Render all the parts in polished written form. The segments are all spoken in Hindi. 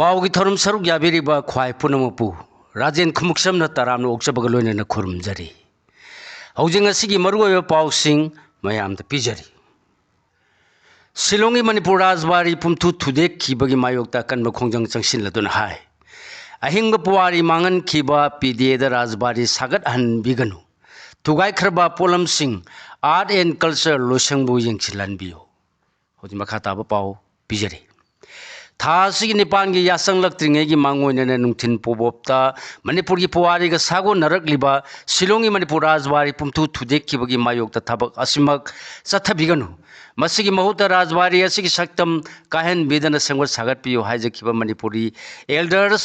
पाव की थरम सरुक याबिरिबा ख्वाई पुनमपु राजेन खमुक्समना तरामना ओक्चबगा लोइनना खुरुमजरी हौजिंग असिगी मरुओइबा पावसिंग मयामदा पिजरी शिलोंगी मणिपुर राजबारी पुमथु थुदेखिबगी मायोक्ता कनबा खोंजंग चंगसिनलदुना हाय अहिंग पुवारी मांगन खिबा पीडीएदा राजबारी सागत हनबिगनु थुगाइखरबा पोलमसिंग आर्ट एंड कल्चर लोसंगबु यंगसिलानबियो हौजि मखा ताबा पाव पिजरी थासिगी निपानगी यासंगलक्त्रिंगेगी मांगोइनना नुंथिन पोबोपता मणिपुर की पुवारीगा सागो नरकलिबा शिलोंगी मणिपुर राजबारी पुमथु थुदेखिबगी मायोक्ता थबक असिमक चथबिगनु मसिगी महुता राजबारी असिगी सक्तम काहन बिदना संगत सागतपियो हाइजखिबा मणिपुरी एल्डर्स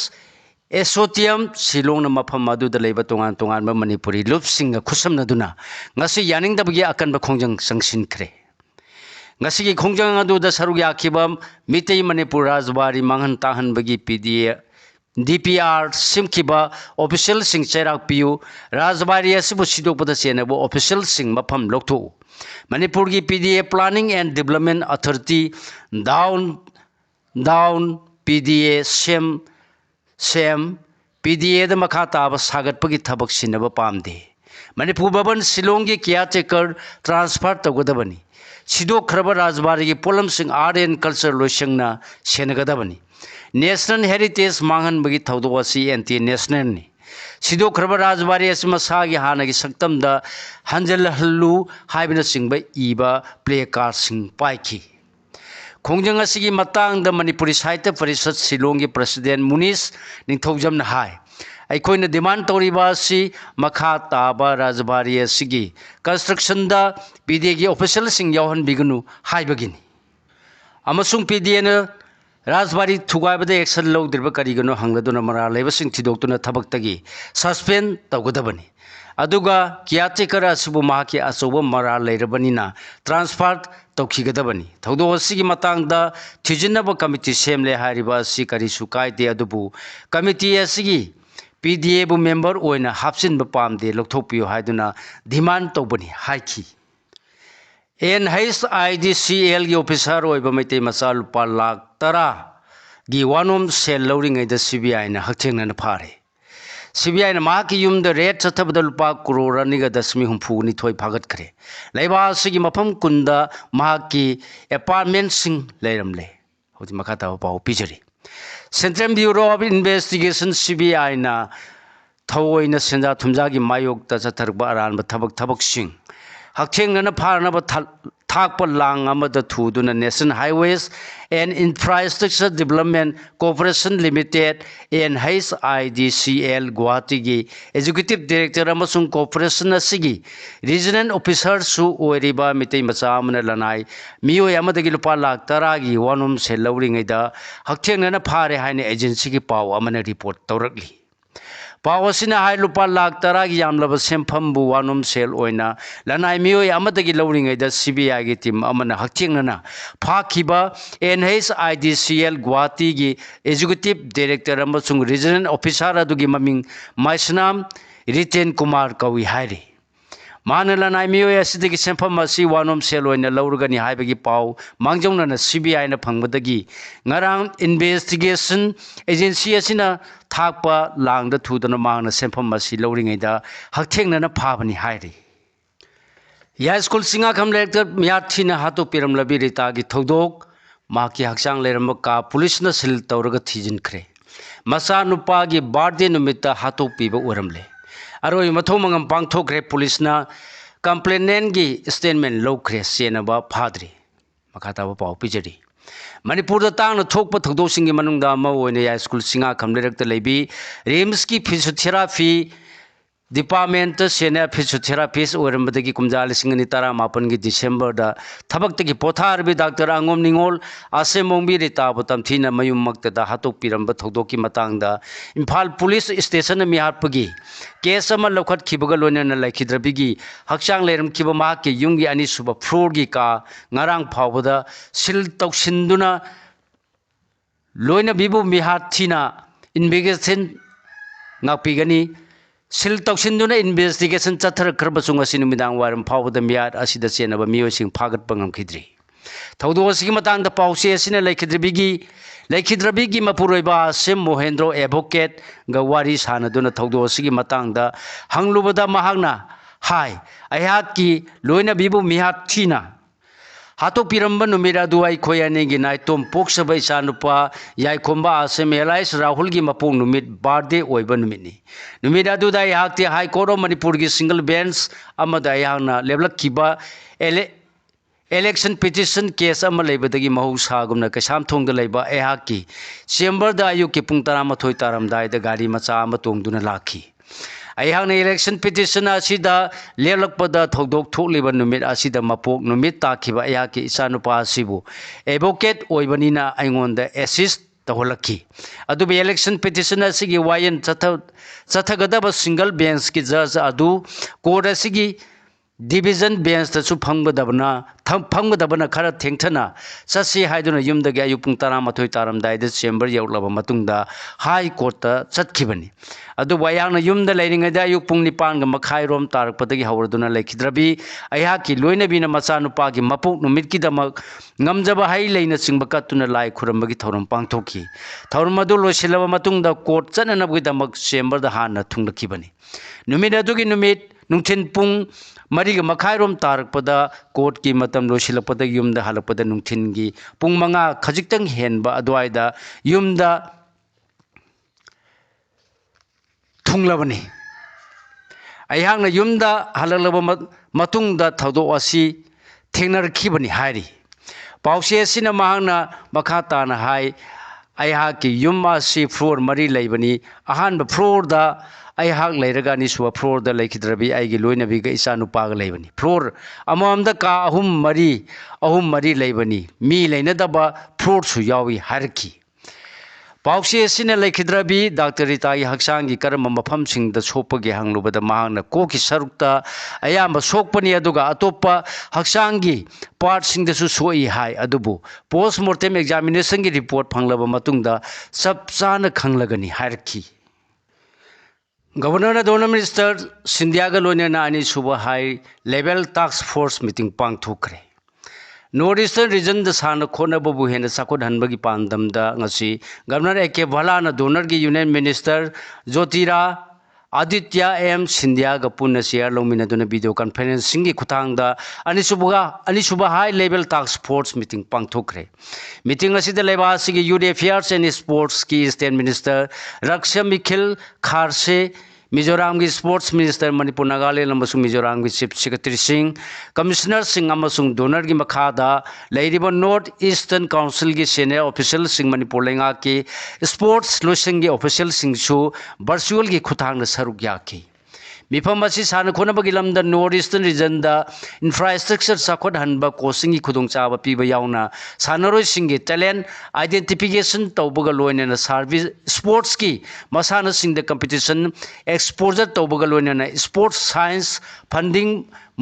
एसोटियम शिलोंगना मफम अदुदा लेबा तोंगान तोंगानबा मणिपुरी लुपसिंगा खुसमनदुना ngasi यानिंगदबगी अकनबा खोंजंग संगसिनख्रे ngasi खोंजंग अदुदा सरुग याखिबा मितै मणिपुर राजबारी मांगन ताहनबगी पीडीए DPR सिमखिबा ऑफिशियल सिंग चैराकपियो राजबारी असिबु सिदोकपदा चेनबो ऑफिशियल सिंग मफम लोकथो मणिपुर की PDA planning and development authority डाउन पीडीए सेम पीडीए द मखा ताब सागतपगी थबक सिनबा पामदे मणिपुर भवन शिलोंग की केयरटेकर ट्रांसफर तौगदबनी सिदोखरबा राजबारी की Polam Singh art and culture लोइसंगना सेनगदबनी नेशनल हेरिटेज मांगनबगी थौदोअसी एंटी नेशनल नि सिदोखरबा राजबारी असी मसागी हानगी सक्तमदा हंजलहल्लु हाइबना सिंगबा इबा प्ले कार्ड सिंग पाइखी खोंजंग असिगी मतंगदा मणिपुरी साहित्य परिषद शिलोंग की प्रेसिडेंट मुनीस निंथौजमना हाय अखोइना डिमांड तौरीबासी मखा ताबा राजबारी असिगी कंस्ट्रक्शन दा पीडीए की ऑफिशियल सिंग यावहन बिगनु हाइबगिनी अमसुंग पीडीए न राजबारी थुगाइबदा एक्शन लौद्रिबा करिगनो हंगदुना मरा लेबसिंग थिदोक्तुना थबक्तगी सस्पेंड तौगदबनी अदुगा केयरटेकर असिबु माकी अचौबा मरा लेरबनिना ट्रांसफर तौखिगदबनी थौदो असिगी मतंगदा थिजिनबा कमिटी सेमले हारिबा असि करिसु काइदे अदुबु कमिटी असिगी पीडीए बु मेंबर ओइना हापसिनबा पामदे लौथोकपियो हाइदुना डिमांड तौबनी हाइखी NHIDCL की ऑफिसर ओइबा मैते मचा लुपा लाख 10 गी वानोम सेल लौरिंगैदा CBI ना हक्थेंगना फारे CBI ना माकी युमदा रेट चथबदा लुपा करोड़ 2.64 फागतखरे लैबा सिगी मफम कुंदा माकी अपार्टमेंट सिंग लेरमले हौजि मखाता पाव पिजरी central bureau of investigation CBI ना थौइना सेंजा थुमजागी मायोक्ता चथरबा अरानबा थबक सिंग हक्थेंगना फारनबा थाकपा लांग अमदा थुदुना national highways and infrastructure development corporation limited NHIDCL Guwahati की एग्जीक्यूटिव डायरेक्टर अमसुंग कॉर्पोरेशन असिगी रीजनल ऑफिसर सु ओइरिबा मितै मचा अमना लनाई मियोय अमदगी लुपा लाख 10 गी वानोम से लौरिंगैदा हक्थेंगना फारे हाइने एजेंसी की पाव अमना रिपोर्ट तौरकली पावसिना हाई लुपा लाख 10 की यामलब सेमफमबु वानोम सेल ओइना लनाई मियोय अमदगी लौरिंगैदा CBI की टीम अमना हक्थेंगना फाखिबा NHIDCL गुवाहाटी की एग्जीक्यूटिव डायरेक्टर अमसुंग रीजनल ऑफिसर अदुगी ममिंग माइसनाम रितेन कुमार कवि हाइरी मान लनाई मियोय असिदगी सेमफम असि वानोम सेल ओइना लौरगनी हाइबगी पाव मांगजौनना CBI ना फंगबदगी ngarang इन्वेस्टिगेशन एजेंसी असिना थाकपा लांगदा थुदना मांगना सेमफम असि लौरिंगैदा हक्थेंगना फाबनी हाइरी या स्कूल सिंगा खम लेक्टर मियाथिना हातो पिरमलबी रितागी थौदोक माकी हक्सांग लेरम का पुलिसना सिल तौरगा थिजिनख्रे मसा नुपागी बर्थडे नुमित्ता हातो पीबा ओरमले अरोई मथौ मंगम पांगथोक्रे पुलिसना कंप्लेनेंट की स्टेटमेंट लौख्रे सेनबा फाद्री मखाताबा पाव पिजरी मणिपुर तांग थोप थौदोसिंगी मनुंगदा अमा ओइना या स्कूल सिंगा खमलेरक्ता लेबी रिम्स की फिजियोथेरापी डिपार्टमेंट सेना फिजियोथेरापिस्ट ओरमबदगी कुमजा 2018 की डिसेंबर दा थबक्तगी पोथारबी डॉक्टर अंगोम निंगोल आसे मोंबी रिताब तमथीना मयुम मक्तदा हातोक पिरंब थौदोकी मतंगदा इम्फाल पुलिस स्टेशन मिहारपगी केस अमा लौखत खिबगा लोइनना लाइखिद्रबिगी हक्चांग लेरम खिबा माके युंगी अनिसुबा फ्लोर की का ngarang फावबदा सिल तौसिंदुना लोइना बिबु मिहारथिना इन्वेस्टिगेशन नापिगनी सिल तौसिंदुना इन्वेस्टिगेशन चथरखरबसुंग असि नुमिदांग वारम फावबदा मियाद असिदा चेनबा मियोसिंग फागतपा ngamkhidri थौदोक असिगी मतंगदा पाउसे असिना लेखिद्रबिगी मपुरोइबा सिम मोहेंद्रो एडवोकेट गवारी सानदुना थौदोक असिगी मतंगदा हंगलुबदा महागना हाय अयाकी लोइना बिबु मिहात थीना हाथोपीरंब नुमित अदु अखोय अनेगी नाइतोम पोक्सब इचानुपा याइखोंबा आसेम एलाइस राहुल की मपोंग नुमित बर्थडे ओइब नुमितनी नुमित अदुदा याकते हाई कोर्ट ऑफ मणिपुर की सिंगल बेंच अमदा याना लेबलकिबा इलेक्शन पिटिशन केस अमा लेबदगी महौसागुमना कैसामथोंग लेबा एहाकी चेंबर दा अयुक की पुंग 13 तारमदाय गाड़ी मचा अमा तोंगदुना लाखी अयहांग इलेक्शन पिटिशन असिदा लेलकपदा थौदोक थोकलिबा नुमित असिदा मपोक नुमित ताखिबा अयाकी इचानुपा असिबु एडवोकेट ओइबनिना अइंगोंदा एसिस्ट तहोलखी अदुबे इलेक्शन पिटिशन असिगी वायन चथगदब सिंगल बेंच की जज अदु कोर्ट असिगी डिविजन बेंच तसु फंगदबना खरा थेंगथना ससी हाइदुना युमदगे अयु पुंग 13 तारमदाय चेंबर यौलबा मतुंगदा हाई कोर्ट चतखिबनी अदु वयाना युमदा लेरिंगदा अयु पुंग 9 मखाइरोम तारकपदगी हवरदुना लेखिद्रबी अयाकी लोइनबीना मचानुपागी मपुक नुमितकीदमक ngamjaba hai leina chingba katuna lai khurambagi thorum pangthoki thorum adu losilaba matungda court chananabgi damak chamber da hana thunglakibani numit adugi numit nungthin pung mariga makhairom tarakpada court ki matam losilapada yumda halapada nungthin gi pung manga khajiktang henba adwaida yumda thunglabani ayhangna yumda halalaba matungda thodo asi thengnarakibani hairi पाउसे सिना मांगना मखाता ना हाई अयहा की युम आसी फ्लोर मरी लेबनी अहान फ्लोर दा अयहा लेरगा निसुवा फ्लोर दा लेखिद्रबी आइगी लोइनबी गा इसा नुपाग लेबनी फ्लोर अममदा का अहुम मरी लेबनी मी लेनदबा फ्लोर सु यावी हरकी पाउसे सिना लेखिद्रबी डॉक्टर रिताई हक्सांगी करम मफम सिंग द सोपगे हंगलुबदा मांगना कोकी सरुक्ता अयाम सोकपनी अदुगा अतोप्पा हक्सांगी पार्ट सिंग दसु सोई हाई अदुबु पोस्टमार्टम एग्जामिनेशन की रिपोर्ट फंगलबा मतुंगदा सब चाना खंगलगनी हारकी गवर्नर डोनर मिनिस्टर सिंधियागा लोइना अनि सुबह high level task force meeting पांगथोखरे नॉर्थ ईस्टर्न रीजन द साना खोनबबु हेन साकोद हनबगी पांदमदा ngasi गवर्नर एके भलाना डोनर की union minister Jyotiraditya M Scindia गपुन शेयर लोमिनदुना वीडियो कॉन्फ्रेंसिंग की खुतांगदा अनिसुबा high level task force meeting पांगथोखरे मीटिंग असिदा लेबासिगी यूथ अफेयर्स एंड स्पोर्ट्स की स्टेट मिनिस्टर रक्षा मिखिल खारसे मिजोराम की स्पोर्ट्स मिनिस्टर मणिपुर नागालैंड अमसुंग मिजोराम की चीफ सेक्रेटरी सिंह कमिश्नर सिंह अमसुंग डोनर की मखादा लेरिबा नॉर्थ ईस्टर्न काउंसिल की सीनियर ऑफिशियल सिंह मणिपुर लेंगा की स्पोर्ट्स लोसिंग की ऑफिशियल सिंह सु वर्चुअल की खुतांग सरुक याकी मिफम असी साना खोनबगी लमदा नॉर्थ ईस्टर्न रीजन दा इंफ्रास्ट्रक्चर साखोद हनबा कोचिंग की खुदोंचाबा पीबा यावना सानरोय सिंह की टैलेंट आइडेंटिफिकेशन तौबगा लोइना सर्विस स्पोर्ट्स की मसाना सिंह द कंपटीशन एक्सपोजर तौबगा लोइना sports science funding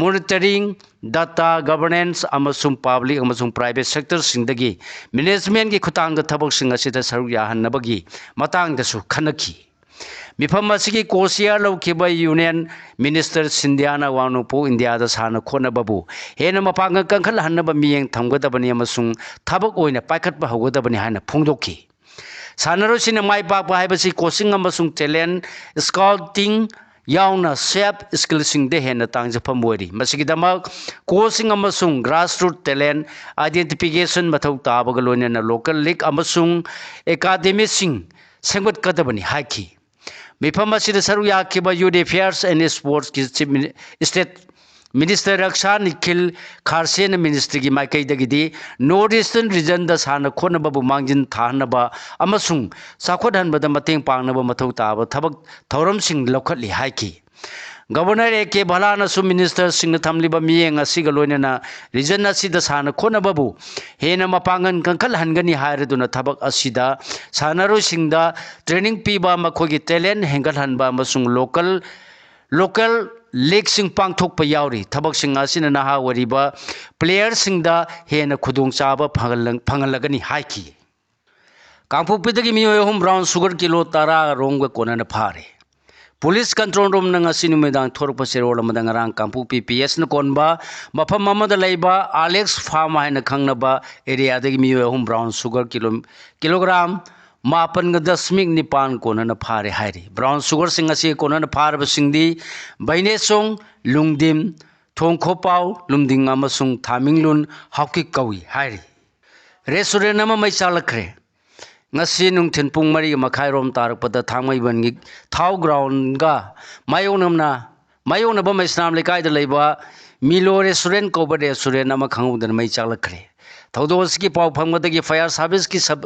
monitoring data governance अमसुंग पब्लिक अमसुंग प्राइवेट सेक्टर सिंहदगी मैनेजमेंट की खुतांग थबक सिंह असिदा सरुक याहनबगी मतंग दसु खनखी मिफम असिगी कोसिया लौखिबा यूनियन मिनिस्टर सिंधियाना वानुपो इंडिया दा साना खोनबबु हेन मपांग कंखल हन्नबा मियेंग थमगदबनी अमसुंग थबक ओइना पाइखतबा हौगदबनी हाना फोंगदोखी सानरोसिना माइ पाकबा हाइबसि कोचिंग अमसुंग टैलेंट स्काउटिंग यावना सेफ स्किल्सिंग दे हेन तांगजफम ओइरी मसिगिदमक कोचिंग अमसुंग ग्रासरूट टैलेंट आइडेंटिफिकेशन मथौ ताबगा लोइना लोकल लीग अमसुंग एकाडेमिसिंग सेंगतकदबनी हाइखी मिफम असिदा सरुक याखिबा यूथ अफेयर्स एंड स्पोर्ट्स की chief state minister Raksha Nikhil खारसेन ministry की माइकैदगिदी नॉर्थ ईस्टर्न रीजन दा साना खोनबबु मांगजिन थानबा अमसुंग साखोद हनबदा मतेंग पांगनबा मथौ ताबा थबक थौरमसिंग लौखटली हाइकी गवर्नर एके भलाना सु मिनिस्टर सिंह थमलिबा मियेंग असिगा लोइना रीजन असिदा साना खोनबबु हेना मपांगन कंखल हनगनी हायरदुना थबक असिदा सानारो सिंहदा ट्रेनिंग पीबा मखोगी टैलेंट हेंगल हनबा अमसुंग लोकल लीग सिंह पांगथोकपा यावरी थबक सिंह असिना नहा वरिबा प्लेयर सिंहदा हेना खुदोंग चाबा फंगलगनी हाइकी कांगपुपीदगी मियोय होम ब्राउन शुगर किलो 10 रोंग कोनना फारे पुलिस कंट्रोल रूम नंगसी नुमेदांग थोरप सेरोल मदंगरांग कांपुपी पीएस न कोनबा मफम ममद लैबा आलेक्स फार्म हाइन खंगनबा एरिया दगी मियो अहुम ब्राउन शुगर किलोग्राम 8.9 कोनन फारे हाइरी ब्राउन शुगर सिंग असी कोनन फारब सिंगदी बैनेसोंग लुंगदिम थोंखोपाव लुमदिंग अमसुंग थामिंगलुन हाउकी कवी हाइरी रेस्टोरेंट अमा मै चालखरे ngasi nungthin pung mari makhairom tarakpada thangmaibangi thau ground ga mayona ba mai snam lekai da leiba milo restaurant ko ba restaurant ama khangudana mai chalakre thaudos ki pau phangmadagi fire service ki sub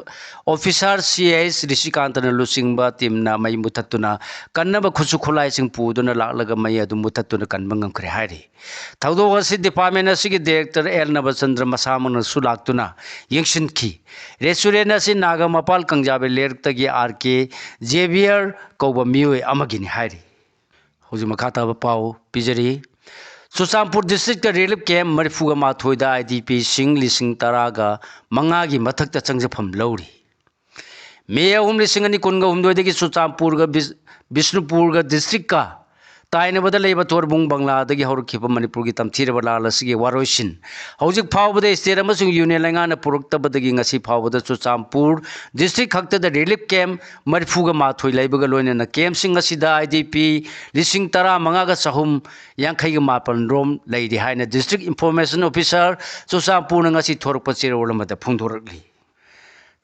officer cs rishikantana lusingba timna mai mutatuna kannaba khusu khulai sing puduna laklaga mai adu mutatuna kanbangam khre hairi thaudos department asigi director elnaba chandra masamana sulaktuna yengshin ki restaurant asi nagamapal kangjabe lertagi rk xavier koba miwe amagini hairi hoji makhata ba pau pijari Susampur district ka relief camp marifuga mathoida IDP sing lising taraga mangagi mathakta changjafam lawri meya lising ani kunga humdoi Susampur ga Bishnupur ga district ka taina bada leiba torbung bangla dagi horkipa manipur gi tamthira bala lasigi waroisin hojik phawbada state amasung union langana purukta badagi ngasi phawbada Susampur district khakta da relief camp marifuga mathoi leibaga loina na camp sing asida IDP lising tara mangaga sahum yankhai ga mapan rom leidi haina district information officer Susampur ngasi thorpa chirolamada phungdorli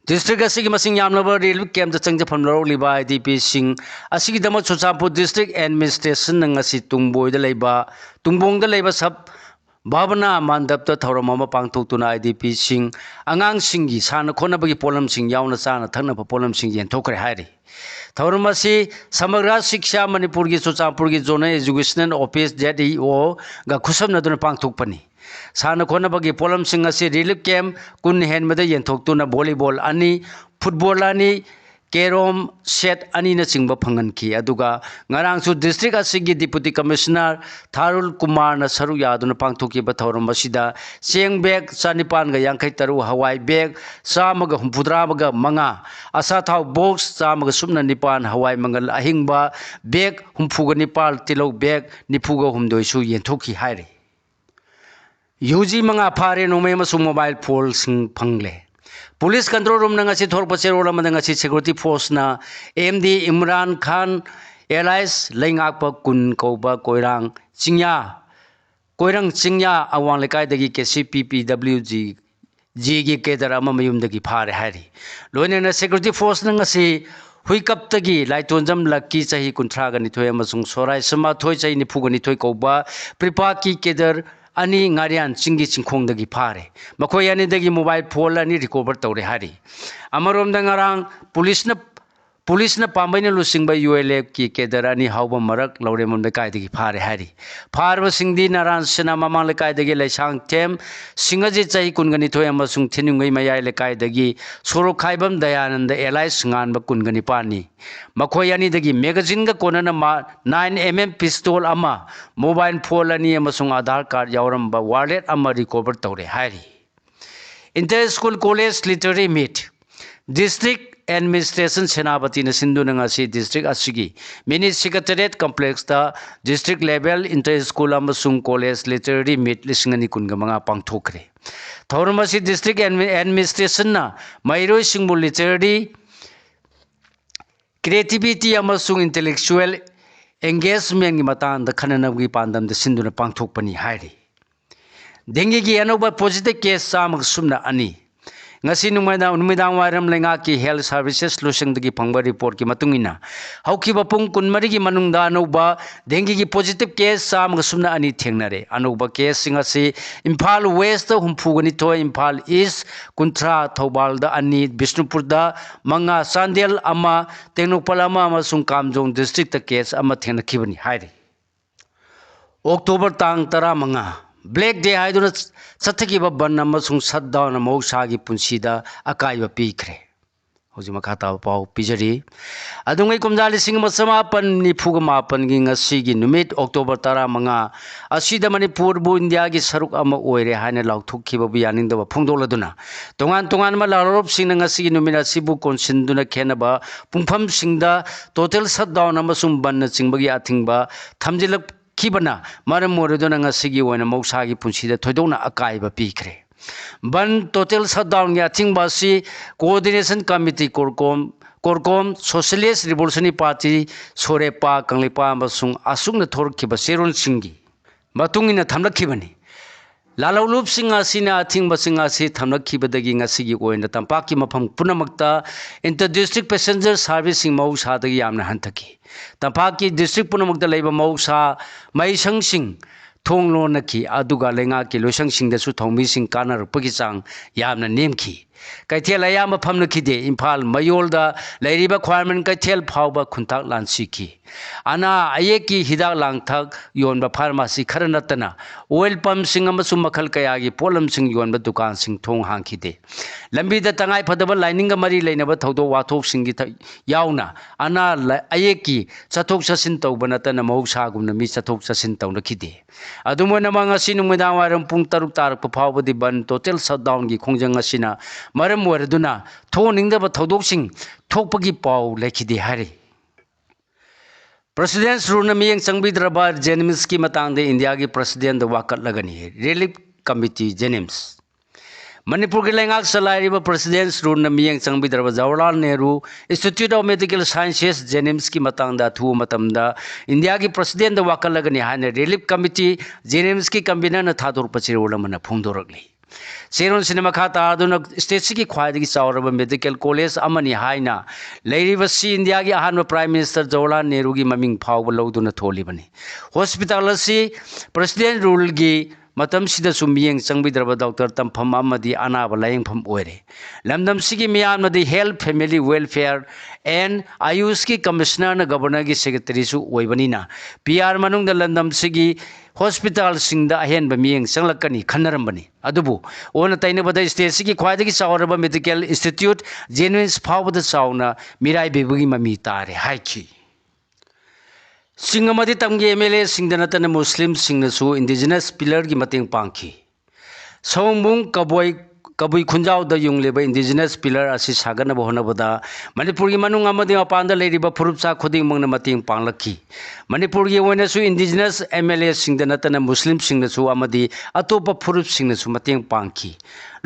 District asigi masing yamlaba relief camp da changjafam lawliba IDP sing asigi dama Susampur district administration ngasi tungboi da leiba tungbong da leiba sab bhavana mandap ta thauramama pangthoktuna IDP sing angang singi sana khonabagi polam sing yauna sana thangna polam sing yen thokre hairi thauramasi samagra shiksha manipur gi Susampur gi zona educational office JDO ga khusam naduna pangthokpani sana khonabagi polam sing asi relief camp kun hen mada yenthoktu volleyball ani football ani kerom set ani na chingba phangan ki aduga ngarang su district asigi deputy commissioner Tharul Kumar na saru yaduna pangthoki ba thoram basida seng bag sanipan ga yankhai taru hawai bag samaga humpudra ga manga asa thau box samaga sumna nipan hawai mangal ahingba bag humfuga nipal tilok bag nifuga humdoi su yenthoki hairi UG manga phare no me masu mobile phone sing phangle police control room nanga si thor pache rola madanga si security force na MD Imran Khan allies laingak pa kun koba koirang chingya awang lekai dagi KCPPWG gi kedara ma mayum dagi phare hari loine na security force nanga si huikap tagi laitonjam lakki chahi kunthra ga ni thoi amasung sorai sama thoi chai ni phuga ni thoi koba pripa ki kedar ani ngarian chingi chingkhong dagi phare makhoi ani dagi mobile phone ani recover tawre hari amarom da ngarang police na pambaina lusing ba ULF ki kedarani hawba marak lawre mon da kai dagi phare hari pharba singdi naran sena mamang le kai dagi laisang tem singaji chai kungani thoi amasung thinungai mayai le kai dagi soro khaibam dayananda elai singan ba kungani pani makhoi ani dagi magazine ga konana 9mm pistol ama mobile phone ani amasung Aadhaar card yauram ba wallet ama recover tawre hari inter school college literary meet district administration senapati na sindu nga si district asigi mini secretariat complex ta district level inter school amasung college literary meet lisingani kunga mga pangthokre thorma si district administration na mairoi singbu literary creativity amasung intellectual engagement gi matang da khanana gi pandam da sindu na pangthokpani hairi dengue gi anoba positive case samag sumna ani ngasi numidang waram lenga ki health services lusing dagi phangba report ki matungina hauki bapung kunmari gi manungda anoba dengue gi positive case sam sumna ani thengnare anoba case singasi Imphal West da humphugani thoi Imphal East kunthra Thobal da ani Bishnupur da manga Sandel ama Tengnokpal ama amasung Kamjong district ta case ama thengnakhibani hairi October tang 15 Black Day haiduna sathaki ba ban amasung shutdown mahusagi punsida akaiba pikre हौजी मखा ताब पाउ पिजरी अदुंगै कुमजा लिसिंग मसमापन निफुग मापन गी ngasi नुमित अक्टोबर 15 असिदा मणिपुर बु इंडिया की सरुक अमा ओइरे हाने लाउथुखिबा बु यानिंदबा फोंदोलदुना तोंगान तोंगान मा लारोप सिंग ngasi नुमित असिबु कोनसिनदुना खेनबा पुंफम सिंगदा टोटल शटडाउन अमसुम बन चिंगबगी अथिंगबा थमजिलक खिबना मरम मोरदुना ngasi gi ओइना मौसागी पुंसीदा थोइदोना अकाइबा पीखरे बन टोटल शटडाउन या चिंगबासी coordination committee CorCom socialist revolutionary party सोरेपा कंगलेपा अमसुंग असुंगना थोरखिबा सेरोन सिंगी मतुंगिना थमलखिबनी लालौलुप सिंग असिना अथिंगबा सिंग असि थमलखिबदगी ngasi ओइना तंपाकी मफम पुनमक्ता इंटर डिस्ट्रिक्ट पैसेंजर सर्विस सिंग मौसादगी यामना हंथकी तंपाकी डिस्ट्रिक्ट पुनमक्ता लेबा मौसा मैसंग सिंग थोंग लोनकी अदुगा लेंगा की लोसंग सिंगदसु थोंमी सिंग कानरपगी चांग यामना नेमखी कैथेल अयाम फमनखिदे इम्फाल मयोलदा लैरिबा ख्वारमन कैथेल फावबा खुंताक लांसिखी अना अयेकी हिदाक लांगथक योनबा फार्मेसी खर नतना ऑयल पंप सिंग अमसु मखल कयागी पोलम सिंग योनबा दुकान सिंग थोंग हांखिदे लंबीदा तंगाई फदबा लाइनिंग मरी लेनबा थौदो वाथोक सिंगी यावना अना अयेकी चथोक चसिन तौबा नतना मौसागुमना मी चथोक चसिन तौनखिदे अदुमोना मंगासी नुमिदां वारम पुंग 6 तारक फावबदी बन टोटल शटडाउन की खोंजंग असिना मरम वरदुना थोनिंगदबा थौदोकसिंग थोकपगी पाउ लेखिदे हारे प्रेसिडेंट्स रूल मियंग चंगबिद्रबा जेनिम्स की मतंग इंडिया की प्रेसिडेंट वाकटलगनी रिलीफ कमिटी जेनिम्स मणिपुर के लेंगाक सलाइरिबा प्रेसिडेंट्स रूल मियंग चंगबिद्रबा Jawaharlal Nehru institute of medical sciences JNIMS की मतंग थु मतमदा इंडिया की प्रेसिडेंट वाकटलगनी हाने रिलीफ कमिटी जेनिम्स की कन्वीनर थादोरपचि रोलमना फोंदोरगली सेरोन सिनेमा खाता तादुना स्टेट की ख्वाइदगी चावरबा मेडिकल कॉलेज अमनी हाइना लैरिबसी इंडिया की अहान प्राइम मिनिस्टर जवाहरलाल नेहरू की ममिंग फाव लौदुना थोलिबनी हॉस्पिटल असी प्रेसिडेंट रूल की मतम सिदा सुमियंग चंगबिद्रबा डॉक्टर तंफम अमदी अनाबा लायंगफम ओइरे लमदम सिगी मियानमदी health family welfare and AYUSH की कमिश्नर न गवर्नर की सेक्रेटरी सु ओइबनीना पीआर मनुंग लंदम सिगी हॉस्पिटल सिंगदा अहेन मियंग चंगलकनी खनरंबनी अदुबु ओन तैनबदा स्टेट सिगी ख्वाइदगी चावरबा मेडिकल इंस्टीट्यूट जेनिम्स फावबदा चावना मिराई बेबुगी ममी तारे हाइखी सिंगमदी तमगे एमएलए सिंगदनतन मुस्लिम सिंगनसु इंडिजिनस पिलर की मतेंग पांखी सौंबुंग कबुई खुंजाव द युंगलेबा इंडिजिनस पिलर असि सागनब होनबदा मणिपुर की मनुंग अमदि अपांद लेरिबा फुरुपसा खुदिंग मंगना मतेंग पांगलखी मणिपुर की ओइनसु इंडिजिनस एमएलए सिंगदनतन मुस्लिम सिंगनसु अमदि अतोप फुरुप सिंगनसु मतेंग पांखी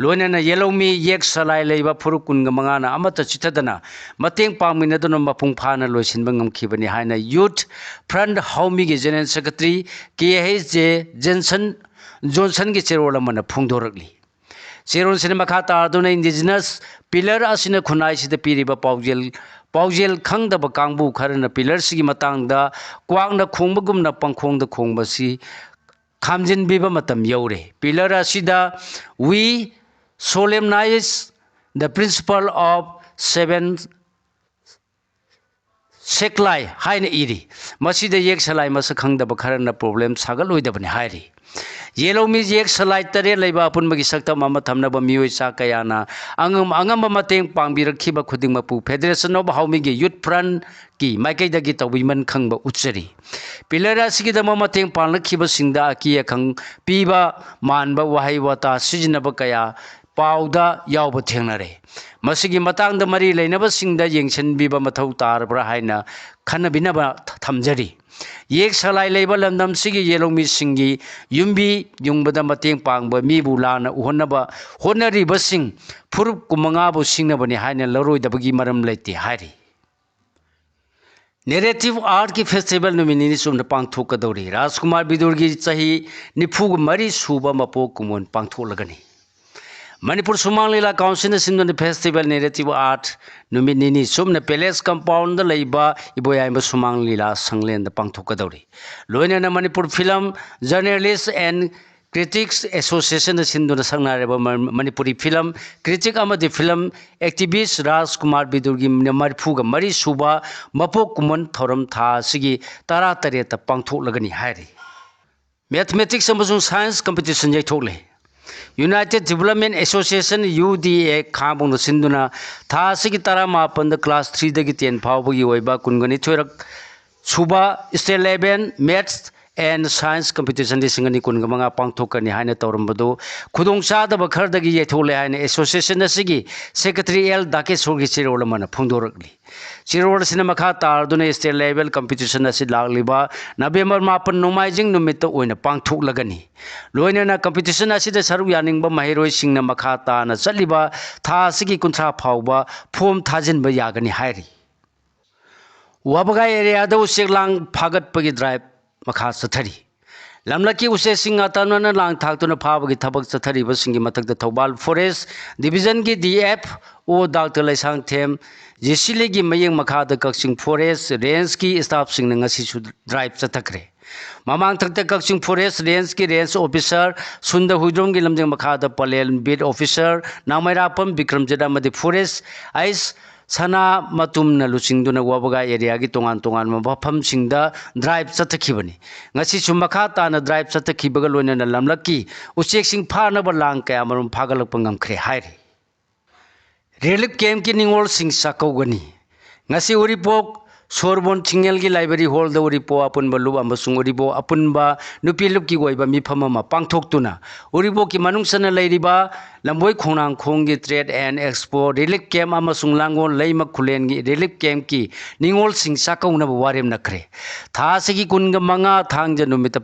लोनना येलोमी येक सलाई लेबा फुरुप कुनगा मंगाना अमत चिथदना मतेंग पांगमिनदन मपुंग फाना लोइसिनबा ngamkhibani haina youth front haumi gi general secretary KHJ Johnson की चेरोल मन फोंदोरगली चेरोल सिने मखा तादुना इंडिजिनस पिलर असिना खुनाई सिदा पीरिबा पाउजेल खंगदब कांगबु खरना पिलर सिगी मतंगदा क्वांगना खोंबगुमना पंखोंगदा खोंबसी खामजिन बिबा मतम यौरे पिलर असिदा we solemnize the principle of 7 सेक्लाई हाइन इरी मसीद येक सलाई मस खंगदब खरना प्रॉब्लम सागल होइदबनि हाइरी येलोमी येक सलाई तरे लेबा अपुनबगी सक्तम अमा थमनब मियोय चा कयाना अंगम मतेंग पांगबिरखिबा खुदिंगमपु फेडरेशन ऑफ हाउमी गी यूथ फ्रंट की माइकैदगी तौबिमन खंगबा उच्चरी पिलर असिगी दम मतेंग पांगलखिबा सिंगदा अकी खंग पीबा मानबा वाहै वाता सिजनब कया पाउदा यावब थेंगनरे मसिगी मतंग मरी लेनब सिंगदा येंगसनबिबा मथौ तारब्रा हाइना खनबिनबा थमजरी येक सलाई लेबा लंदम सिगी येलोमी सिंगी युम्बी युंगबदा मतेंग पांगबा मीबु लाना उहनबा होनरिबा सिंग फुरुप कुमंगाबु सिंगनबनि हाइना लरोइदबगी मरम लेति हाइरी नेरेटिव आर्ट की फेस्टिवल नुमिनी सुमन पांगथोकदौरी राजकुमार बिदुरगी चाही 94 सूबा मपोक कुमोन पांगथोलगनी मणिपुर सुमांग लीला काउंसिल सिंधु फेस्टिवल नेरेटिव आर्ट नुमिनी सुमन पैलेस कंपाउंड लेबा इबोयाइब सुमांग लीला संगलेंद पांगथोकदौरी लोइनना Manipur film journalist and critics association सिंधु संगनारेबा मणिपुरी फिल्म क्रिटिक अमदि फिल्म एक्टिविस्ट राजकुमार बिदुरगी मरफुगा मरी सूबा मपोक कुमन थौरम था सिगी 13 पांगथोलगनी हाइरी मैथमेटिक्स अमसुंग साइंस कंपटीशन जैथोले यूनाइटेड डेवलपमेंट एसोसिएशन UDA खाबोंग सिंधुना था की तरा मापन क्लास 3 दगी 10 फावबगी ओइबा कुनगनी थोरक सुबा state level maths and science competition लिंगनी कुनगमंगा पांगथोकनी हाइने तौरंबदो खुदोंग चादब खरदगी येथोले हाइने एसोसिएशन असिगी सेक्रेटरी एल दाकेश्वर की चिरोल मन फोंदोरकली चिरोल सिना मखा तारदुने स्टेट लेवल कंपटीशन असि लागलिबा नवेम्बर 9 नोमाइजिंग नुमित ओइना पांगथोकलगनी लोइनना कंपटीशन असि सरुक यानिंगबा महिरोइ सिंगना मखा ताना चलिबा था असिगी कुंथ्रा फावबा फॉर्म थाजिनबा यागनी हाइरी वाबगा एरिया द उसेकलांग फागतपगी ड्राइव मखा चथरी लमलकी उसेसिंग अतनन लांग थाक्तुना फाबगी थबक चथरीबा सिंगी मथकद थौबाल फॉरेस्ट डिवीजन की DF ओ डॉक्टर लैसांग थेम जेसिली की मयंग मखाद कक्सिंग फॉरेस्ट रेंज की स्टाफ सिंग ngasi su ड्राइव चथकरे ममांग थकते कक्सिंग फॉरेस्ट रेंज की रेंज ऑफिसर सुंदर हुइद्रोम की लमजंग मखाद पलेल बीट ऑफिसर नामैरापम विक्रमजदा मदि फॉरेस्ट आइस सना मतुम न लुचिंगदुना वाबगा एरिया की तोंगान तोंगान मफम सिंगदा ड्राइव चथखिबनी ngasi su makha ताना ड्राइव चथखिबगा लोइना लमलकी उचेक सिंग फानब लांग कया मरुम फागलक पंगमखरे हाइरे रिलीफ कैंप की निंगोल सिंग साकौगनी ngasi उरिपोक सोरबोन थिंगेल की लाइब्रेरी हॉल द उरिपो अपुनबा लुब अमसुंग उरिबो अपुनबा नुपी लुब की गोइबा मिफम अमा पांगथोकतुना उरिबो की मनुंगसना लैरिबा लंबोई खोनांग खोंग की trade and expo relief camp अमसुंग लांगोन लैमक खुलेन की रिलीफ कैंप की निंगोल सिंग साकौनब वारेम नखरे थासगी कुनगा मंगा थांग नुमित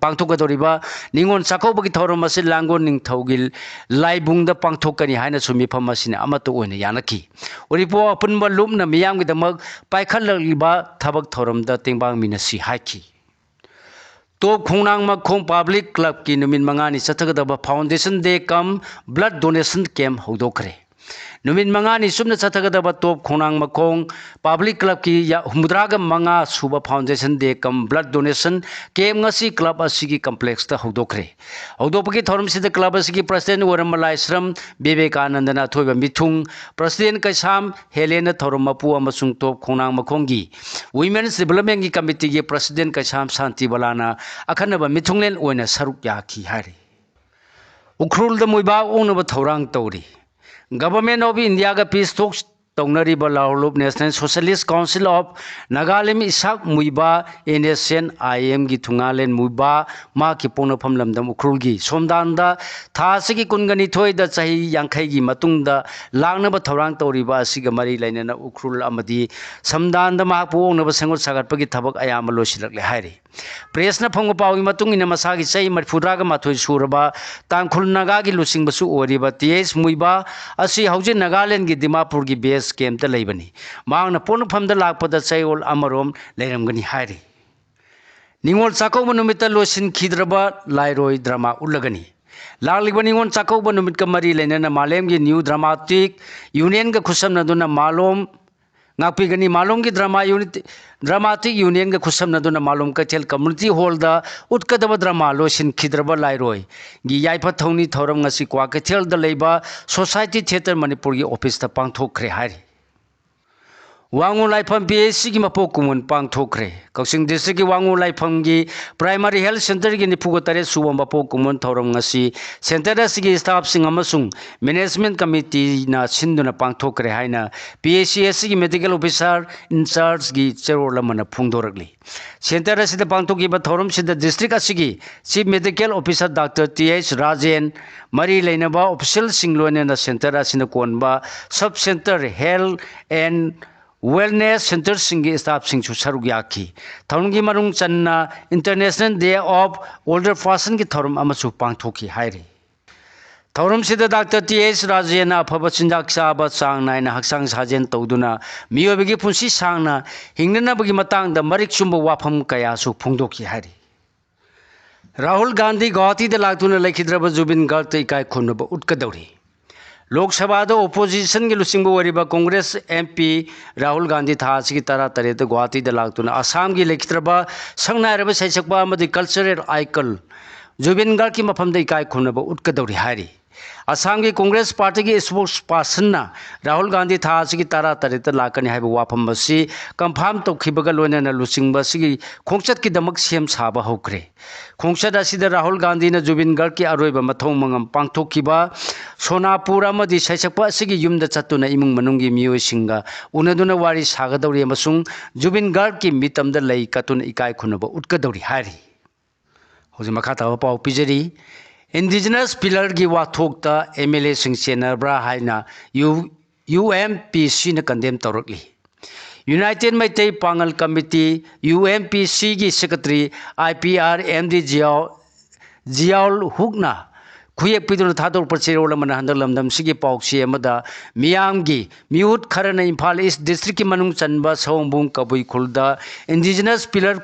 पांगथोकदोरिबा निंगोन साकौबगी थौरम असे लांगोन निंगथौगी लाइबुंग द पांगथोकनी हाइना सुमिफम असिना अमतो ओइना यानकी उरिपो अपुनबा लुबना मियामगी दमक पाइखललिबा थबक थौरम द तेंबांग मिनसी हाइकी Top Khongnangmakhong public club की नुमिन मंगानी चथगदबा foundation day cum blood donation camp हौदोखरे नुमिन मंगानी सुमना चथगदबा Top Khongnangmakhong public club की हुमद्राग मंगा सुबा foundation day cum blood donation camp ngasi club असिगी कॉम्प्लेक्स ता हौदोखरे हौदोपगी थौरम सिद क्लब असिगी प्रेसिडेंट वरमलाइश्रम विवेकानंदना थोइबा मिथुंग प्रेसिडेंट कैसाम हेलेन थौरम मपु अमसुंग टॉप खोंगनांग मखोंगी वुमेन्स डेवलपमेंट की कमिटी की प्रेसिडेंट कैसाम शांति बलाना अखनबा मिथुंगलेन ओइना सरुक याखी हाइरे उखरुल द मुइबा ओंनबा थौरांग तौरी गवर्नमेंट ऑफ इंडिया का पीस टॉक्स तौनरीबा लाहौलुब national socialist council of Nagaland Isak Muivah NSN IM की थुंगालेन मुइबा मा की पोनफम लमदम उखरुल की सोमदानदा थासगी कुनगनी थोइदा चाही यांखै की मतुंगदा लांगनबा थौरांग तौरीबा असिगा मरी लैनना उखरुल अमदी समदानदा मा पोंगनबा संगोट सागतपगी थबक अयाम लोसिलकले हाइरे प्रेसना फंग पाउगी मतुंगिना मसागी चाही मरफुद्रागा माथोइ सुरबा तांखुल नागा की लुसिंगबसु ओरिबा TS मुइबा असि हौजे नागालैंड की दिमापुर की बेस कैंप लेबनी मांगना पोनफमदा लापदा चायोल अमरोम लेरमगनी हाइरे निंगोल चाकौबा नुमित लोसिन खिद्रबा लाइरोय ड्रामा उल्लगनी लालिबा निंगोल चाकौबा नुमित का मरी लेनना मालेम की न्यू ड्रामाटिक यूनियन का खुसमनदुना मालोम नापीगनी मालोम की ड्रामाटिक यूनियन का खुसमनदुना मालोम कथेल कम्युनिटी हॉल दा उत्कदबा ड्रामा लोसिन खिद्रबा लाइरोय गी याइफा थौनी थौरम ngasi क्वा कथेल दा लेबा सोसाइटी थिएटर मणिपुर की ऑफिस ता पांगथोखरे हाइरे वांगू लाइफम PHC की मपो कुमन पांगथोखरे कक्सिंग डिस्ट्रिक्ट की वांगू लाइफम की प्राइमरी हेल्थ सेंटर की निफुगतरे सुबम मपो कुमन थौरम ngasi सेंटर असगी स्टाफ सिंग अमसुंग मैनेजमेंट कमिटी ना सिंदुना पांगथोखरे हाइना PHCS की मेडिकल ऑफिसर इंचार्ज की चेरोल मन फुंगदोरगली सेंटर असिदा पांगथोखिबा थौरम सिदा डिस्ट्रिक्ट असगी chief medical officer doctor TH Rajen मरी लेनबा ऑफिशियल सिंगलोनेना सेंटर असिना कोनबा sub centre health and wellness centre सिंगी स्टाफ सिंगसु सरुक याखी थौरंगी मरुंग चन्ना international day of older person की थौरम अमसु पांगथोखी हाइरे थौरम सिदा डॉक्टर TH राजेना अफब चिंजाक चाबा चांग नायना हक्सांग साजेन तौदुना मियोबगी पुंसी सांगना हिंगनबगी मतांगदा मरिक चुंब वाफम कयासु फुंगदोखी हाइरे राहुल गांधी गुवाहाटी दा लाक्तुना लेखिद्रब जुबिन गर्ग इकाई खुनब उटकदौरी लोकसभा ओपोजिशन की लुसिंग वरीबा कांग्रेस MP राहुल गांधी था की तरा तरे गुवाहाटी लाक्तुना असम की लेखिद्रबा संगनायरब सैसकबा कल्चरल आइकल जुबिन गर्ग की मफम इकाई खुनब उटकदौरी हाइरी असम की कांग्रेस पार्टी की स्पोक्स पर्सन राहुल गांधी था की तारा तरेत लाकनी है वाफम कंफर्म तौखिबगा लोनना लुचिंग खोंचत की दमक सेम साब हौख्रे खोंचत राहुल गांधी जुबिन गर्ग की अरोब मथौ मंगम पांथोखिबा सोनापुर अमदी सैसक्पा युमद चतुना इमुंग मनुंगी मियोइसिंगा उनदुना वारी सागदौरी अमसुंग जुबिन गर्ग की मितमद लई कतुन इकाई खुनब उटकदौरी हारी हौजी मखा ताबा पाउ पिजरी इंडिजिनस पिलर की वाथोकता MLA सिंह चेनब्रा हाइना UMPC ने कंडेम तौरकली united Meitei Pangal committee UMPC की सेक्रेटरी IPR MD जियाउल हुकना खुयेक पिदुन थादोरप चेरोल मन हंदक लमदम सिगी पाउसी अमदा मियामगी मिउट खरना इम्फाल ईस्ट डिस्ट्रिक्ट की मनुंग चनबा सौंबुंग कबुई खुलदा इंडिजिनस पिलर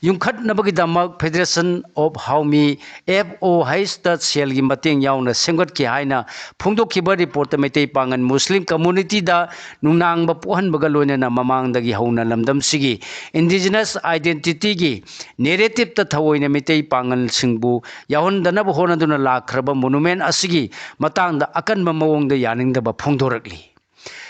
यूंखटनबगीदमक federation of Haomee FOH cell की मतेंग याउना सेंगत की हाइना फोंदोखिबा report Meitei Pangan Muslim community दा नुंगनांगबा पोहनबगा लोइनना ममांगदगी हौना लमदम सिगी इंडिजिनस आइडेंटिटी की नेरेटिव ता थवोइना मैतै पांगन सिंगबु याहुनदनब होनदुना लाखरबा मोनुमेंट असिगी मतांगदा अकनबा मवोंगदा यानिंगदबा फोंदोरकली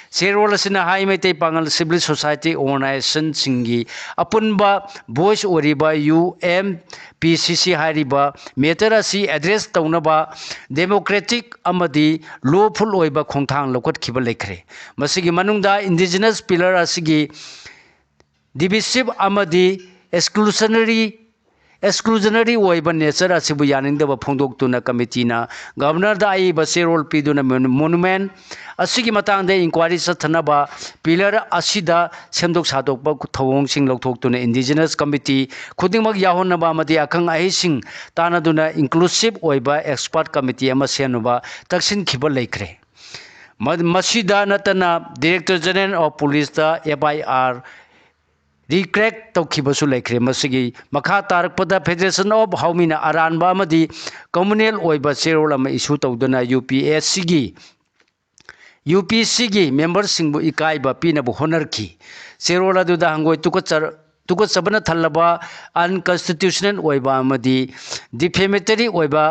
चेरोल असिना हाई Meitei Pangal civil society organisation सिंगी अपुनबा वॉइस ओरिबा UMPCC हारिबा मेटर असि एड्रेस तौनबा डेमोक्रेटिक अमदी लॉफुल ओइबा खोंथांग लौकटखिबा लेखरे मसिगी मनुंगदा इंडिजिनस पिलर असिगी डिविसिव अमदी एक्सक्लूजनरी ओइबा नेचर असिबु यानिंगदबा फोंदोक्तुना कमिटीना गवर्नर दा आइबा चेरोल पिदुना मोनुमेंट असिगी मतांगदे इंक्वायरी चथनबा पिलर असिदा सेमदोक सादोकबा थवोंगसिंग लौथोक्तुना इंडिजिनस कमिटी खुदिंगमक याहोनबा अमदी अखंग अहिसिंग तानादुना इंक्लूसिव ओइबा एक्सपर्ट कमिटी अमा सेनुबा तक्सिनखिबा लेखरे मसिदा नतना डायरेक्टर जनरल ऑफ पुलिस दा FIR रिक्रेक तौखिबसु लेखरे मसिगी मखा तारकपदा फेडरेशन ऑफ हाउमीना अरानबा अमदी कम्युनल ओइबा चेरोल अमा इशू तौदना UPC की मेंबर सिंगबु इकाइबा पीनबु होनरखी चेरोल अदुदा हंगोय तुकचबना थल्लबा अनकॉन्स्टिट्यूशनल ओइबा अमदी डिफेमेटरी ओइबा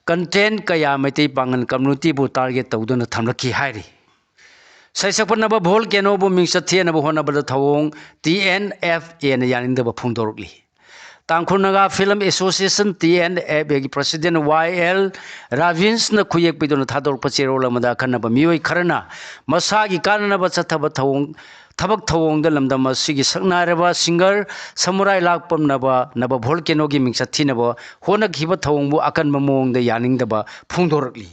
कंटेंट कया मैतै पांगन कम्युनिटी बु टारगेट तौदना थमलखी हाइरी सैसपनब भोल केनोबु मिंगसथेनब होनबद थवोंग TNFA न यानिंदब फोंदोरकली तांखुनगा फिल्म एसोसिएशन TNFA की प्रेसिडेंट YL राविंस न खुयेक पिदुन थादोरप चेरोल अमदा खनब मियोय खरना मसागी काननब चथब थवोंग थबक थवोंग द लमदम सिगी सकनारबा सिंगर समुराई लाकपम नब भोल केनोगी मिंगसथेनब होनखिब थवोंगबु अकन ममोंग द यानिंदब फोंदोरकली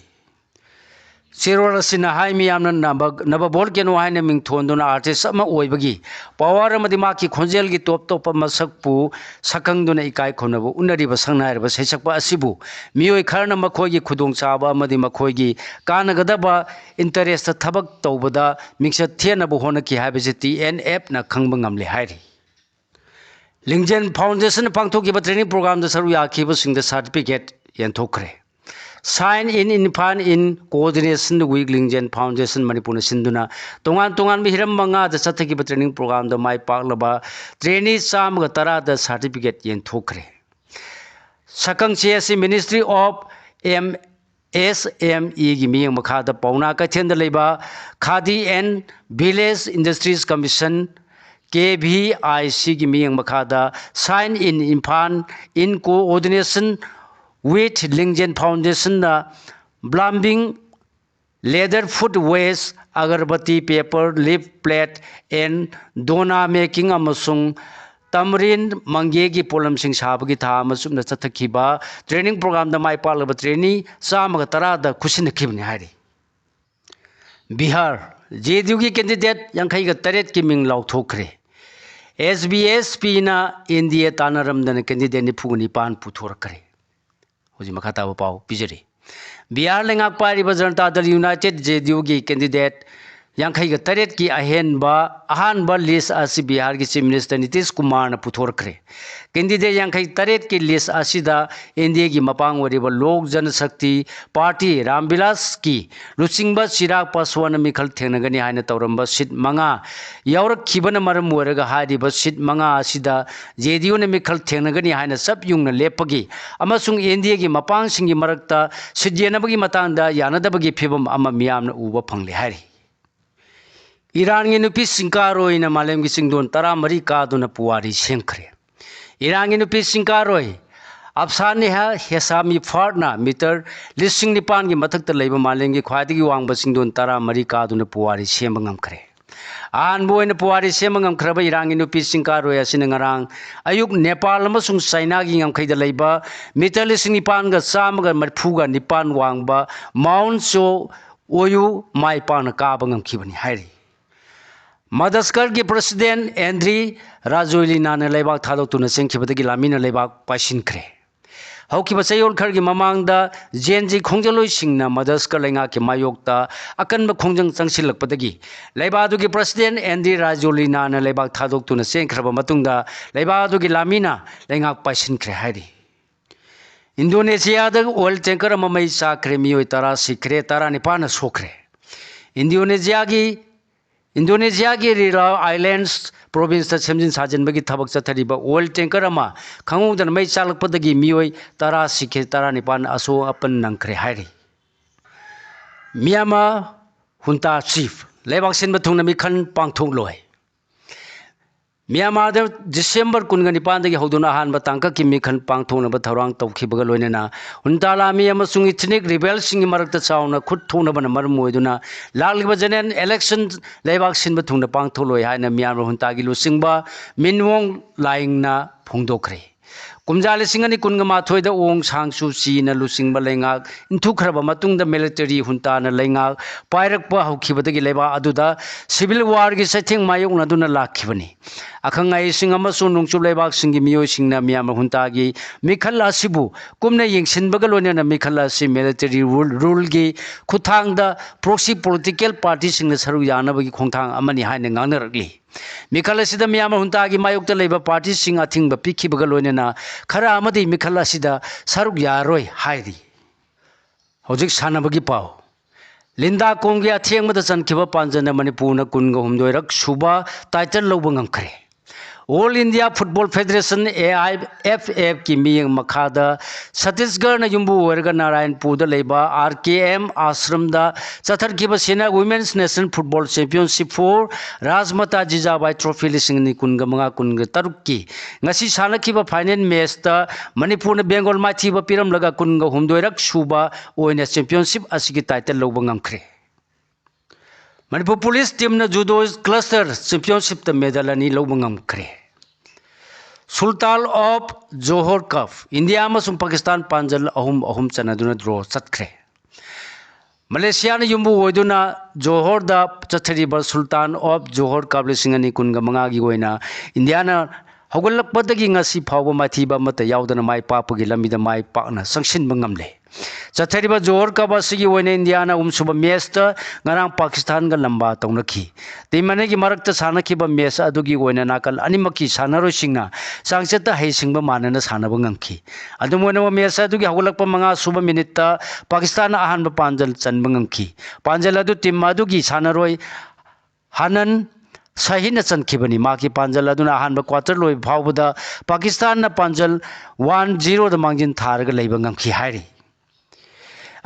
चेरोल असिना हाई मियामना नब भोल केनो हाइना मिंगथोंदुना आर्टिस्ट अमा ओइबगी पावर अमदी माकी खोंजेल की टॉप टॉप मसकपु सकंगदुना इकाई खोनबु उनरिब संगनाइरब सैसकपा असिबु मियोय खरना मखोगी खुदोंचाबा अमदी मखोगी कानगदबा इंटरेस्ट थबक तौबदा मिंगसथेनबु होनकी हाइबजे TNF ना खंगबा ngamle हाइरी लिंगजेन फाउंडेशन पांगथोकीबा ट्रेनिंग प्रोग्राम द सरू याखिबसिंग द सर्टिफिकेट यंथोखरे साइन इन इनफान in coordination with Lingzen foundation Manipur सिंधुना तोंगान हिरम मंगा द चथकीबा ट्रेनिंग प्रोग्राम द माई पाकलबा ट्रेनी चामग तरा द सर्टिफिकेट यंथोखरे सकंगचे असि मिनिस्ट्री ऑफ MSME की मियंग मखाद पौना कैथेंद लेबा khadi and village industries commission KVIC की मियंग मखादा साइन इन इनफान in coordination with Lingzen Foundation na Blumbing leather food waste agarbati paper leaf plate and dona making amasung tamrin mangge ki polam sing sabagi tha amasum na chathakhiba training program da mai palaba trainee chamaga tara da khusin khibni hari Bihar JDU की candidate yankhai ga taret ki ming lau thokre SBSP na India tanaram da candidate ni phugni pan puthor kare होजी मखाता पाव पिजरी Bihar लेंगाक Paribas Janata Dal United JDU की कैंडिडेट यांखैगा तरेट की अहानबा लिस्ट असी बिहार की चीफ मिनिस्टर नीतीश कुमार ने पुथोरखरे कैंडिडेट यांखै तरेट की लिस्ट असीदा एनडीए की मपांग वरिबा लोक जनशक्ति पार्टी रामविलास की लुचिंगबा चिराग पासवान मिखल थेंगनगनी हाइना तौरंबा सीट मंगा यावरखिबन मरम ओरगा हारिबा सीट मंगा असीदा जेडीयू ने मिखल थेंगनगनी हाइना सब युंगना लेपगी अमसुंग एनडीए की मपांग सिंगी मरक्ता सीट येनबगी मतांगदा यानदबगी फिबम अमा मियामना उबा फंगले हारि ईरान की नुपी सिंकारोई न मालेम की सिंगदोन तरा मरी कादुना पुवारी सेंखरे ईरान की नुपी सिंकारोई अफसानी हेसामी फार्टना मीटर लिसिंग निपान की मथक लेब मालेम की ख्वादी वांग सिंगदोन तरा मरी कादुना पुवारी सेंब ngamkhre अहानबो ओइना पुवारी सेंब ngamkhरब ईरान की नुपी सिंकारोई असिना ngarang अयुक नेपाल अमसुंग चाइना की ngamkhैदा लेब मीटर लिसिंग निपान गा चामगा मरफुगा निपान वांगबा माउंट सो ओयु माई पान काब ngamkhibani हाइरि मदस्कर की प्रेसिडेंट एंड्री राजोलिना ने लेबाक थादोक्तुना सेंखिबदगी लामिना लेबाक पाइसिनख्रे हौखिबा चयोलखर की ममांगदा जेनजी खोंजलोई सिंगना मदस्कर लेंगा के मायोक्ता अकनब खोंजंग चंगसिलकपदगी लेबादुगी प्रेसिडेंट एंड्री राजोलिना ने लेबाक थादोक्तुना सेंखरबा मतुंगदा लेबादुगी लामिना लेंगाक पाइसिनख्रे हाइरि इंडोनेशिया ऑयल टैंकर मई चाख्रे मियोय तरा सिख्रे तरा निपान सोख्रे इंडोनेशिया की रिला आइलैंड्स प्रोविंस सेमजिन साजनबगी थबक चथरिबा ऑयल टैंकर खंगुदन मई चालकपदगी मियोय तरा सिखे तरा निपान असो अपन नंखरे हाइरि मियामा हुंता चीफ लेबाक सिनबा थुंगना मिखन पांगथोंगलोय म्यांमार दिसंबर कुनगा निपान हौदुना अहानबा तांका की मिखन पांगथोंगनबा थौरांग तौखिबगा लोइनना हुंतालामी अमसुंग इथनिक रिबेल्सिंग मरक्ता चावना खुद थोंगनबना मरम ओइदुना लालिबा जनरल इलेक्शन लेबाक सिनबा थुंगना पांगथोलोय हाइना म्यांमार हुंतागी लुसिंगबा मिनवोंग लाइंगना फोंदोखरे कुमजा लिसिंगनी कुनगा माथोइदा ओंग सांगसु चीना लुसिंगबा लेंगाक इंथुखरबा मतुंगदा मिलिटरी हुंताना लेंगाक पाइरकपा हौखिबदगी लेबा अदुदा सिविल वार की सैथिंग मायोगनादुना लाखिबनी अखंगाई सिंग अमसुंग नुंगचुब लेबाक सिंगी मियोय सिंगना म्यांमार हुंतागी मिखल असिबु कुमना यिंगसिनबगा लोइनना मिखल असि मिलिटरी रूल की खुथांगदा प्रोक्सी पॉलिटिकल पार्टी सिंगना सरुक यानबगी खोंथांग अमनि हाइना nganaragli मिखल असिदा म्यांमार हुंतागी मायोक्ता लेबा पार्टी सिंग अथिंगबा पिखिबगा लोइनना खरा अमदि मिखल असिदा सरुक यारोय हाइरि हौजिक सानबगी पाव लिंदा कोंगी अथेंगबदा चनखिबा पांजना मणिपुरना कुनगा हुमदोइरक सुबा टाइटल लौबा ngamkhre all India football federation AIFF की मियंग मखादा छत्तीसगढ़ न युम्बु ओरगा नारायणपुर लेबा RKM आश्रम दा चथरखिबा सेना women's national football championship for Rajmata Jijabai trophy लिसिंग नि कुनगा मंगा कुनगा तरुक की ngasi सानखिबा फाइनल मैच दा मणिपुर न बेंगल माथिबा पिरम लगा कुनगा हुमदोइरक सुबा ओइना चैंपियनशिप असigi टाइटल लौबा ngamkhre मणिपुर पुलिस टीम ने जूडो क्लस्टर चैंपियनशिप मेडल अनी लौबा ngamkhre sultan of Johor cup India अमसुंग पाकिस्तान पांजल अहुम चनदुना ड्रॉ चतख्रे मलेशिया ने युम्बु ओइदुना जोहर दा चथरिबा सुल्तान ऑफ जोहर कप लिसिंग अनी कुनगा मंगागी ओइना इंडिया ना हौगलपदगी ngasi फावबा माथिबा मत यावदना माइ पापगी लमिदा माइ पाकना संगसिनबा ngamle चथरिबा जोहर कप असigi ओइना इंडिया ना उमसुबा मैच ता ngarang पाकिस्तान गा लंबा तौनखी तिमने की मरक्ता सानखिबा मैच अदुगी ओइना नाकल अनिमकी सानरो सिंगना सांगचता हैसिंगबा मानना सानबा ngamखी अदुमोना मैच अदुगी हौगलकपा मंगा सुबा मिनिट ता पाकिस्तान अहानबा पांजल चनबा ngamखी पांजल अदु टीम अदुगी सानरोय हानन सही न चनखिबनी माकी पांजल अदुना अहानबा क्वार्टर लोय फावबदा पाकिस्तान न पांजल 1-0 द मांगजिन थारगा लेबा ngamखी हाइरि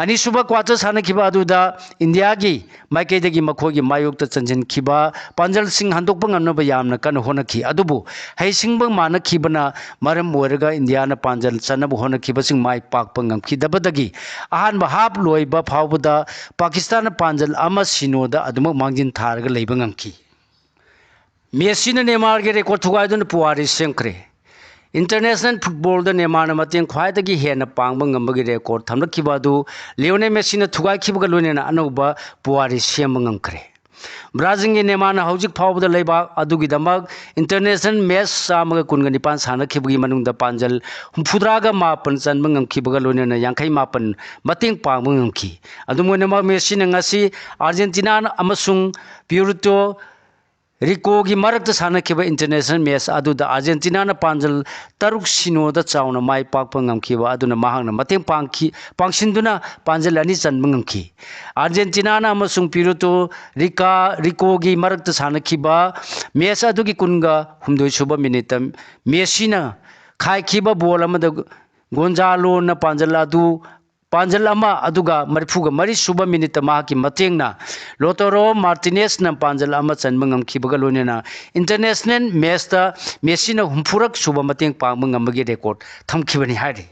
अनिसुबा क्वार्टर सानखिबा अदुदा इंडिया की माइकेदगी मखोगी मायोक्ता चंजनखिबा पांजल सिंह हंदोकबा ngamnaba यामना कन होनखी अदुबु हैसिंगबा मानखिबना मरम ओरगा इंडिया न पांजल चनब होनखिबा सिंग माइ पाकपा ngamखी दबदगी अहानबा हाफ लोइबा फावबदा पाकिस्तान पांजल अमा सिनोदा अदुम मांगजिन थारगा लेबा ngamखी मेसी ने नेमार के रिकॉर्ड थुगाइदुन पुवारी सेंखरे इंटरनेशनल फुटबॉल द नेमार मतें ख्वाइदगी हेन पांगबा ngambagi रिकॉर्ड थमलखिबा दु लियोनेल मेसी ने थुगाइखिबगा लोइनेना अनौबा पुवारी सेंबा ngamkhre ब्राजिल की नेमाना हौजिक फाउबदा लेबाक अदुगिदमक इंटरनेशनल मैच चामगा कुनगा निपान सानखिबगी मनुंगदा पांजल हुमफुद्रागा मापन चनबा ngamखिबगा लोनेना यांखै मापन मतेंग पांगबा ngamखि अदुमोनेमा मेसी ngasi अर्जेंटीना अमसुंग प्यूर्टो रिको की मरक्त सानखिबा इंटरनेशनल मैच अदुदा अर्जेंटीना पांजल 6-0 चाउना माई पाकपा ngamखिबा अदुना महांगना मतेंग पांगसिंदुना पांजल अनि चनबा ngamखि अर्जेंटीना अमसुंग प्यूर्टो रिको की मरक्त सानखिबा मैच अदुगी कुनगा हुमदोई सुबा मिनिट मेसीना खाइखिबा बॉल अमदा गोंजालो न पांजल अमा अदुगा मरिफुगा मरी सुबा मिनिट माकी मतेंगना लोटोरो मार्टिनेस न पांजल अमा चनबा ngamखिबगा लोनेना इंटरनेशनल मैच ता मेसीना हुमफुरक सुबा मतेंग पांगबा ngamबगी रेकॉर्ड थमखिबनी हाइदे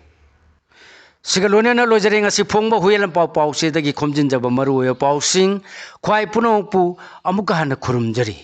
सिगा लोनेना लोजरे ngasi फोंगबा हुयेलन पाउसे दगी खोमजिनजबा मरुओय पाउसिंग ख्वाइ पुनोंगपु अमुका हन खुरुमजरी।